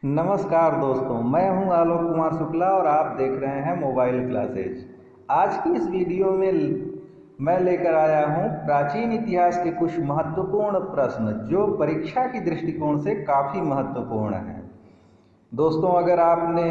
नमस्कार दोस्तों, मैं हूं आलोक कुमार शुक्ला और आप देख रहे हैं मोबाइल क्लासेज। आज की इस वीडियो में मैं लेकर आया हूं प्राचीन इतिहास के कुछ महत्वपूर्ण प्रश्न जो परीक्षा की दृष्टिकोण से काफ़ी महत्वपूर्ण हैं। दोस्तों, अगर आपने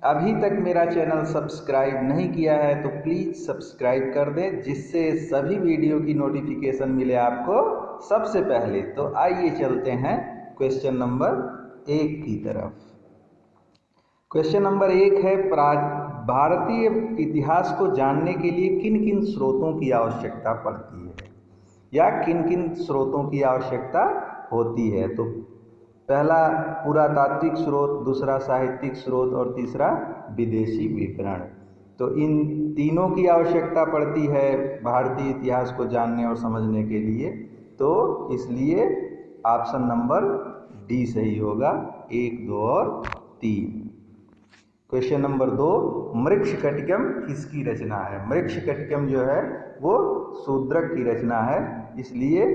अभी तक मेरा चैनल सब्सक्राइब नहीं किया है तो प्लीज़ सब्सक्राइब कर दें, जिससे सभी वीडियो की नोटिफिकेशन मिले आपको सबसे पहले। तो आइए चलते हैं क्वेश्चन नंबर 1 की तरफ। क्वेश्चन नंबर 1 है, भारतीय इतिहास को जानने के लिए किन किन स्रोतों की आवश्यकता पड़ती है या किन किन स्रोतों की आवश्यकता होती है। तो पहला पुरातात्विक स्रोत, दूसरा साहित्यिक स्रोत और तीसरा विदेशी विवरण। तो इन तीनों की आवश्यकता पड़ती है भारतीय इतिहास को जानने और समझने के लिए। तो इसलिए ऑप्शन नंबर डी सही होगा, 1, 2 और 3। क्वेश्चन नंबर 2, मृच्छकटिकम किसकी रचना है? मृच्छकटिकम जो है वो शूद्रक की रचना है, इसलिए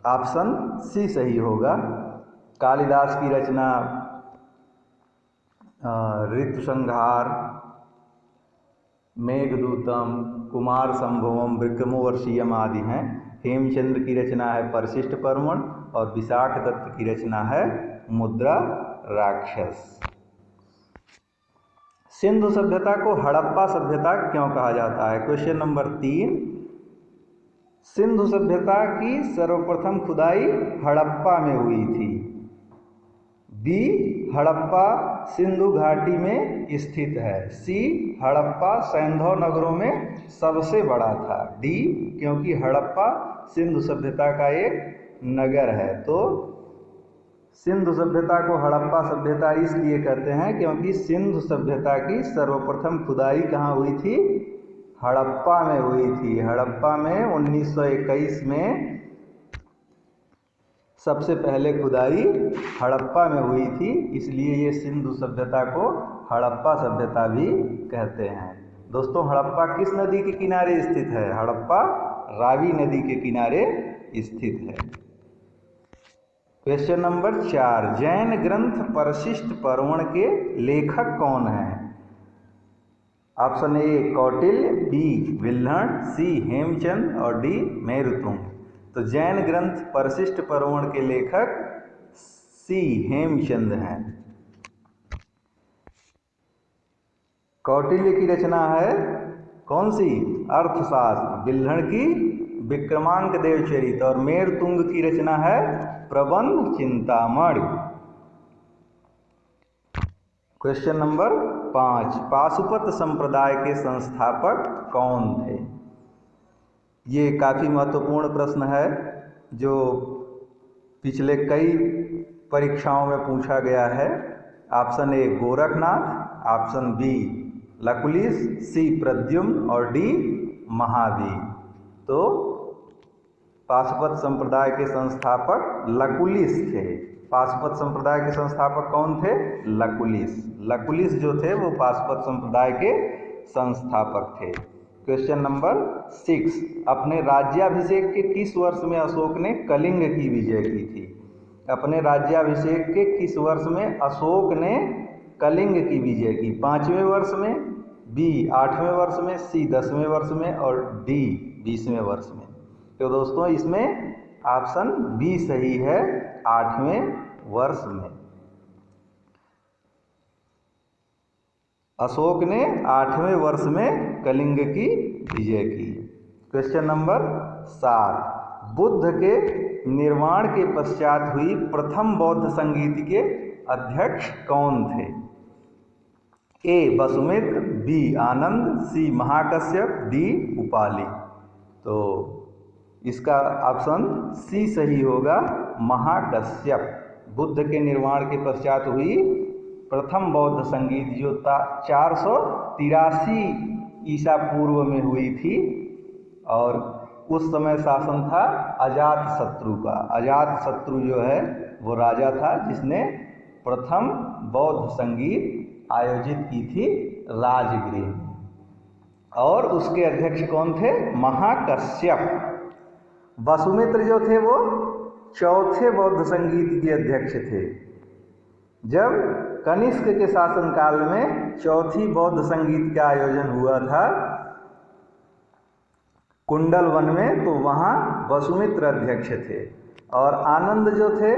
ऑप्शन सी सही होगा। कालिदास की रचना ऋतुसंहार, मेघदूतम, कुमार संभवम, विक्रमोर्वशीयम आदि हैं। हेमचंद्र की रचना है परिशिष्ट पर्वण और विशाख दत्त की रचना है मुद्रा राक्षस। सिंधु सभ्यता को हड़प्पा सभ्यता क्यों कहा जाता है? क्वेश्चन नंबर 3, सिंधु सभ्यता की सर्वप्रथम खुदाई हड़प्पा में हुई थी। बी, हड़प्पा सिंधु घाटी में स्थित है। सी, हड़प्पा सैंधव नगरों में सबसे बड़ा था। डी, क्योंकि हड़प्पा सिंधु सभ्यता का एक नगर है। तो सिंधु सभ्यता को हड़प्पा सभ्यता इसलिए कहते हैं क्योंकि सिंधु सभ्यता की सर्वप्रथम खुदाई कहाँ हुई थी? हड़प्पा में हुई थी। हड़प्पा में 1921 में सबसे पहले खुदाई हड़प्पा में हुई थी, इसलिए ये सिंधु सभ्यता को हड़प्पा सभ्यता भी कहते हैं। दोस्तों, हड़प्पा किस नदी के किनारे स्थित है? हड़प्पा रावी नदी के किनारे स्थित है। क्वेश्चन नंबर 4, जैन ग्रंथ परिशिष्ट पर्वण के लेखक कौन हैं? Option A Kautilya, B Bilhana, सी हेमचंद और डी मेरुतुंग। तो जैन ग्रंथ परिशिष्ट पर्वण के लेखक सी हेमचंद हैं। कौटिल्य की रचना है कौन सी? अर्थशास्त्र। विल्हण की विक्रमांक देवचरित और मेरुतुंग की रचना है प्रबंध चिंतामणि। क्वेश्चन नंबर 5, पाशुपत संप्रदाय के संस्थापक कौन थे? ये काफ़ी महत्वपूर्ण प्रश्न है जो पिछले कई परीक्षाओं में पूछा गया है। Option A Gorakhnath, option B Lakulish, C Pradyumna और डी महावीर। तो पाशुपत संप्रदाय के संस्थापक लकुलिश थे। पाशुपत संप्रदाय के संस्थापक कौन थे? लकुलिश। लकुलिश जो थे वो पाशुपत संप्रदाय के संस्थापक थे। क्वेश्चन नंबर 6, अपने राज्याभिषेक के किस वर्ष में अशोक ने कलिंग की विजय की थी? अपने राज्याभिषेक के किस वर्ष में अशोक ने कलिंग की विजय की? 5वें वर्ष में, बी 8वें वर्ष में, सी 10वें वर्ष में और डी 20वें वर्ष में। तो दोस्तों, इसमें ऑप्शन बी सही है, 8वें वर्ष में। अशोक ने 8वें वर्ष में कलिंग की विजय की। क्वेश्चन नंबर 7, बुद्ध के निर्वाण के पश्चात हुई प्रथम बौद्ध संगीति के अध्यक्ष कौन थे? ए वसुमित्र, बी आनंद, सी महाकश्यप, डी उपाली। तो इसका ऑप्शन सी सही होगा, महाकश्यप। बुद्ध के निर्वाण के पश्चात हुई प्रथम बौद्ध संगीत जो 483 ईसा पूर्व में हुई थी और उस समय शासन था अजातशत्रु का। अजातशत्रु जो है वो राजा था जिसने प्रथम बौद्ध संगीत आयोजित की थी राजगृह, और उसके अध्यक्ष कौन थे? महाकश्यप। वसुमित्र जो थे वो चौथे बौद्ध संगीत के अध्यक्ष थे? जब कनिष्क के शासनकाल में चौथी बौद्ध संगीत का आयोजन हुआ था कुंडल वन में, तो वहाँ वसुमित्र अध्यक्ष थे। और आनंद जो थे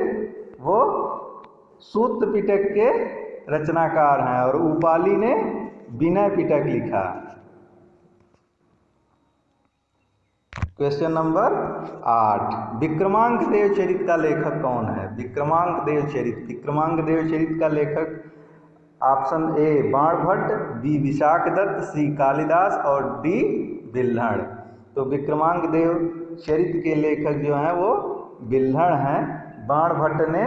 वो सूत पिटक के रचनाकार हैं और उपाली ने विनय पिटक लिखा। क्वेश्चन नंबर 8, विक्रमांक देव चरित का लेखक कौन है? विक्रमांक देव चरित का लेखक option A Banabhatta, B Vishakha Datta, C Kalidas और डी बिल्हण। तो विक्रमांक देव चरित के लेखक जो हैं वो बिल्हण हैं। बाणभट्ट ने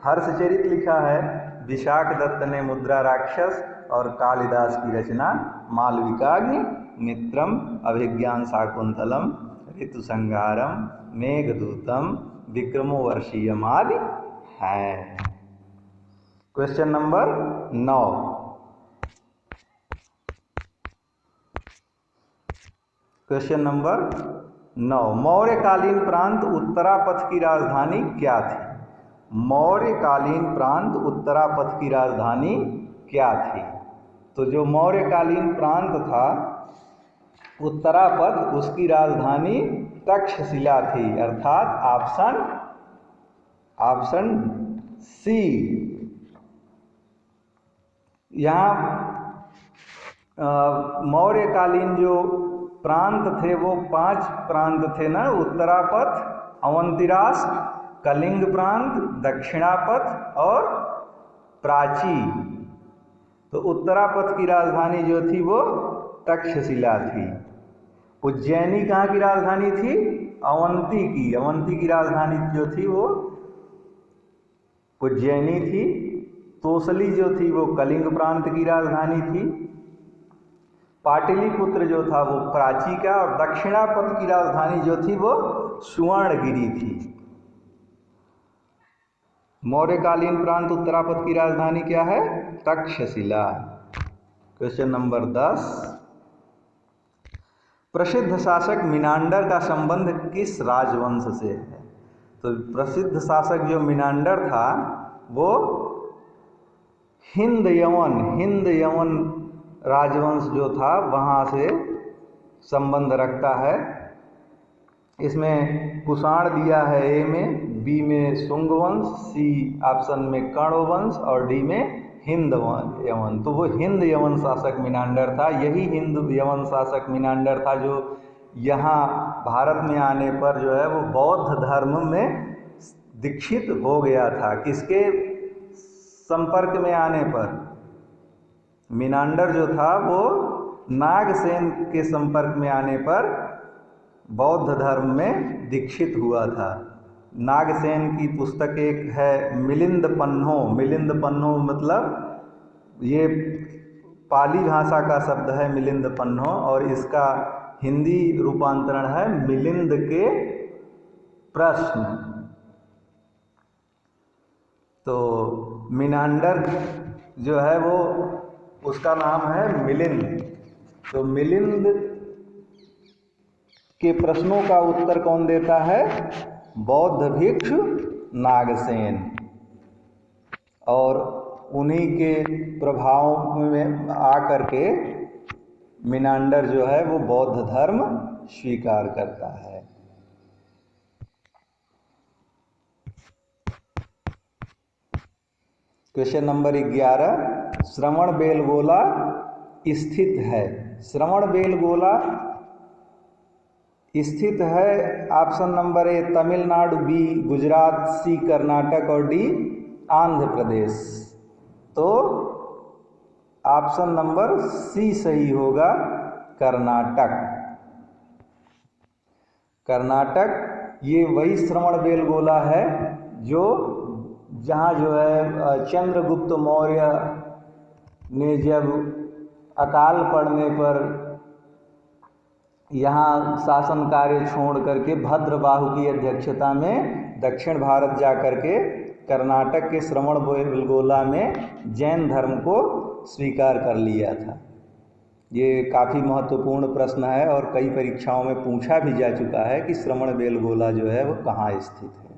हर्षचरित लिखा है, विशाख दत्त ने मुद्रा राक्षस और कालिदास की रचना मालविकाग्नि मित्रम, अभिज्ञान शाकुंतलम, ऋतु संहारम, मेघदूतम, विक्रमो वर्षीयम आदि है। क्वेश्चन नंबर 9, मौर्यकालीन प्रांत उत्तरापथ की राजधानी क्या थी? मौर्यकालीन प्रांत उत्तरापथ की राजधानी क्या थी? तो जो मौर्यकालीन प्रांत था उत्तरापथ, उसकी राजधानी तक्षशिला थी, अर्थात ऑप्शन सी। यहाँ मौर्यकालीन जो प्रांत थे वो 5 प्रांत थे ना, उत्तरापथ, अवंतिराष्ट्र, कलिंग प्रांत, दक्षिणापथ और प्राची। तो उत्तरापथ की राजधानी जो थी वो तक्षशिला थी। उज्जैनी कहाँ की राजधानी थी? अवंती की राजधानी जो थी वो उज्जैनी थी। तोसली जो थी वो कलिंग प्रांत की राजधानी थी। पाटलिपुत्र जो था वो प्राची का, और दक्षिणापथ की राजधानी जो थी वो सुवर्णगिरी थी। मौर्यकालीन प्रांत उत्तरापथ की राजधानी क्या है? तक्षशिला। क्वेश्चन नंबर 10, प्रसिद्ध शासक मिनांडर का संबंध किस राजवंश से है? तो प्रसिद्ध शासक जो मिनांडर था वो हिंद यवन राजवंश जो था वहाँ से संबंध रखता है। इसमें कुषाण दिया है ए में, बी में शुंग वंश, सी ऑप्शन में कर्ण वंश और डी में हिंद यवन। तो वो हिंद यवन शासक मिनांडर था। यही हिंद यवन शासक मिनांडर था जो यहाँ भारत में आने पर जो है वो बौद्ध धर्म में दीक्षित हो गया था। किसके संपर्क में आने पर? मिनांडर जो था वो नागसेन के संपर्क में आने पर बौद्ध धर्म में दीक्षित हुआ था। नागसेन की पुस्तक एक है मिलिंद पन्हो मतलब ये पाली भाषा का शब्द है मिलिंद पन्हो, और इसका हिंदी रूपांतरण है मिलिंद के प्रश्न। तो मिनांडर जो है वो उसका नाम है मिलिंद। तो मिलिंद के प्रश्नों का उत्तर कौन देता है? बौद्ध भिक्षु नागसेन। और उन्हीं के प्रभाव में आकर के मिनांडर जो है वो बौद्ध धर्म स्वीकार करता है। क्वेश्चन नंबर 11, श्रवणबेलगोला स्थित है? श्रवणबेलगोला स्थित है option number A Tamil Nadu, B Gujarat, C Karnataka और डी आंध्र प्रदेश। तो ऑप्शन नंबर सी सही होगा, कर्नाटक। कर्नाटक ये वही श्रवणबेलगोला है जो जहाँ जो है चंद्रगुप्त मौर्य ने जब अकाल पड़ने पर यहाँ शासन कार्य छोड़ करके भद्रबाहु की अध्यक्षता में दक्षिण भारत जा करके कर्नाटक के श्रवणबेलगोला में जैन धर्म को स्वीकार कर लिया था। ये काफ़ी महत्वपूर्ण प्रश्न है और कई परीक्षाओं में पूछा भी जा चुका है कि श्रवणबेलगोला जो है वो कहाँ स्थित है।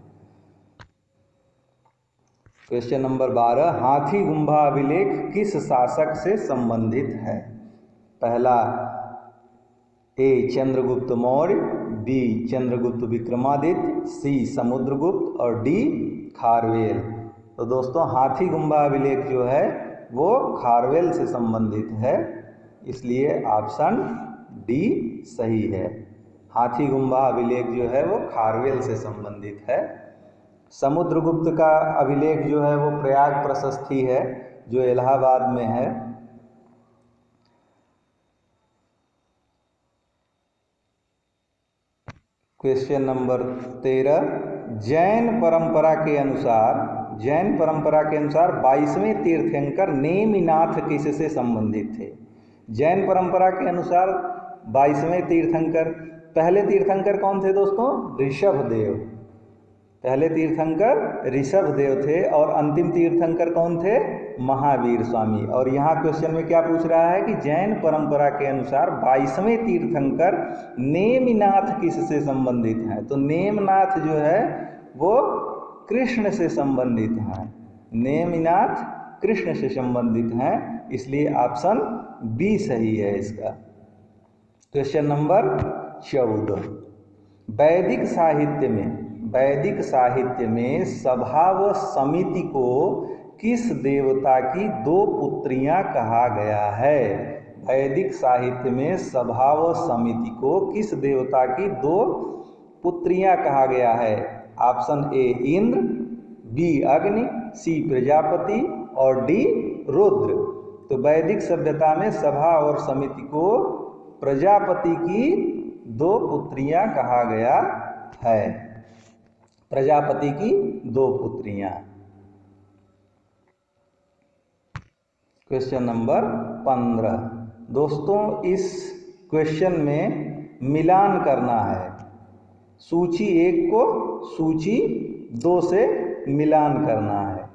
क्वेश्चन नंबर 12, हाथी गुम्बा अभिलेख किस शासक से संबंधित है? पहला ए चंद्रगुप्त मौर्य, बी चंद्रगुप्त विक्रमादित्य, सी समुद्रगुप्त और डी खारवेल। तो दोस्तों हाथी गुम्बा अभिलेख जो है वो खारवेल से संबंधित है, इसलिए ऑप्शन डी सही है। हाथी गुम्बा अभिलेख जो है वो खारवेल से संबंधित है। समुद्रगुप्त का अभिलेख जो है वो प्रयाग प्रशस्ति है जो इलाहाबाद में है। क्वेश्चन नंबर 13, जैन परंपरा के अनुसार 22वें तीर्थंकर नेमिनाथ किससे संबंधित थे? जैन परंपरा के अनुसार 22वें तीर्थंकर, पहले तीर्थंकर कौन थे दोस्तों? ऋषभदेव। पहले तीर्थंकर ऋषभदेव थे और अंतिम तीर्थंकर कौन थे? महावीर स्वामी। और यहाँ क्वेश्चन में क्या पूछ रहा है कि जैन परंपरा के अनुसार 22वें तीर्थंकर नेमिनाथ किससे संबंधित हैं? तो नेमिनाथ जो है वो कृष्ण से संबंधित हैं। नेमिनाथ कृष्ण से संबंधित हैं, इसलिए ऑप्शन बी सही है इसका। क्वेश्चन नंबर 14, वैदिक साहित्य में सभा व समिति को किस देवता की 2 पुत्रियां कहा गया है? वैदिक साहित्य में सभा व समिति को किस देवता की 2 पुत्रियां कहा गया है? ऑप्शन ए इंद्र, बी अग्नि, सी प्रजापति और डी रुद्र। तो वैदिक सभ्यता में सभा और समिति को प्रजापति की 2 पुत्रियां कहा गया है। प्रजापति की 2 पुत्रियां। क्वेश्चन नंबर 15, दोस्तों इस क्वेश्चन में मिलान करना है। सूची 1 को सूची 2 से मिलान करना है।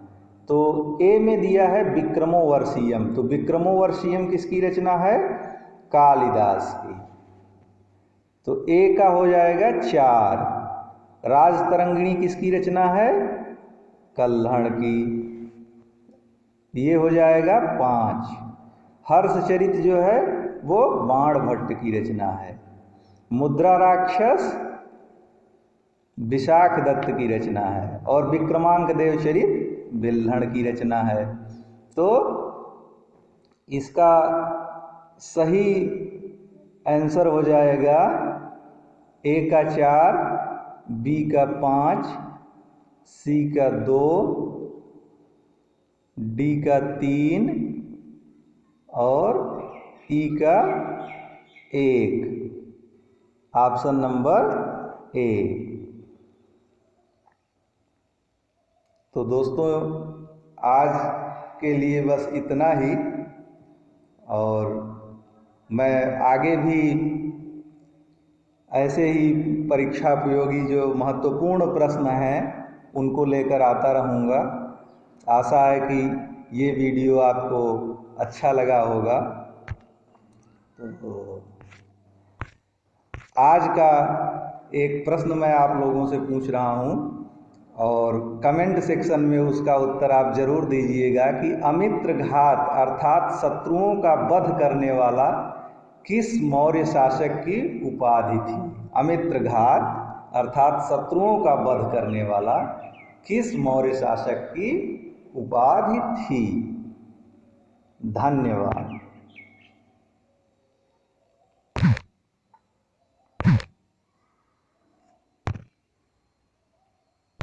तो ए में दिया है विक्रमोर्वशीयम, तो विक्रमोर्वशीयम किसकी रचना है? कालिदास की। तो ए का हो जाएगा 4। राजतरंगिणी किसकी रचना है? कल्हड़ की, ये हो जाएगा 5। हर्षचरित जो है वो बाणभट्ट की रचना है। मुद्रा राक्षस विशाख दत्त की रचना है और विक्रमांक देव चरित बिल्हण की रचना है। तो इसका सही आंसर हो जाएगा ए का 4, बी का 5, सी का 2, डी का 3 और ई का 1। ऑप्शन नंबर ए। तो दोस्तों आज के लिए बस इतना ही, और मैं आगे भी ऐसे ही परीक्षा उपयोगी जो महत्वपूर्ण प्रश्न हैं उनको लेकर आता रहूँगा। आशा है कि ये वीडियो आपको अच्छा लगा होगा। तो आज का एक प्रश्न मैं आप लोगों से पूछ रहा हूँ और कमेंट सेक्शन में उसका उत्तर आप जरूर दीजिएगा कि अमित्र घात अर्थात शत्रुओं का वध करने वाला किस मौर्य शासक की उपाधि थी? अमित्र घात अर्थात शत्रुओं का वध करने वाला किस मौर्य शासक की उपाधि थी? धन्यवाद।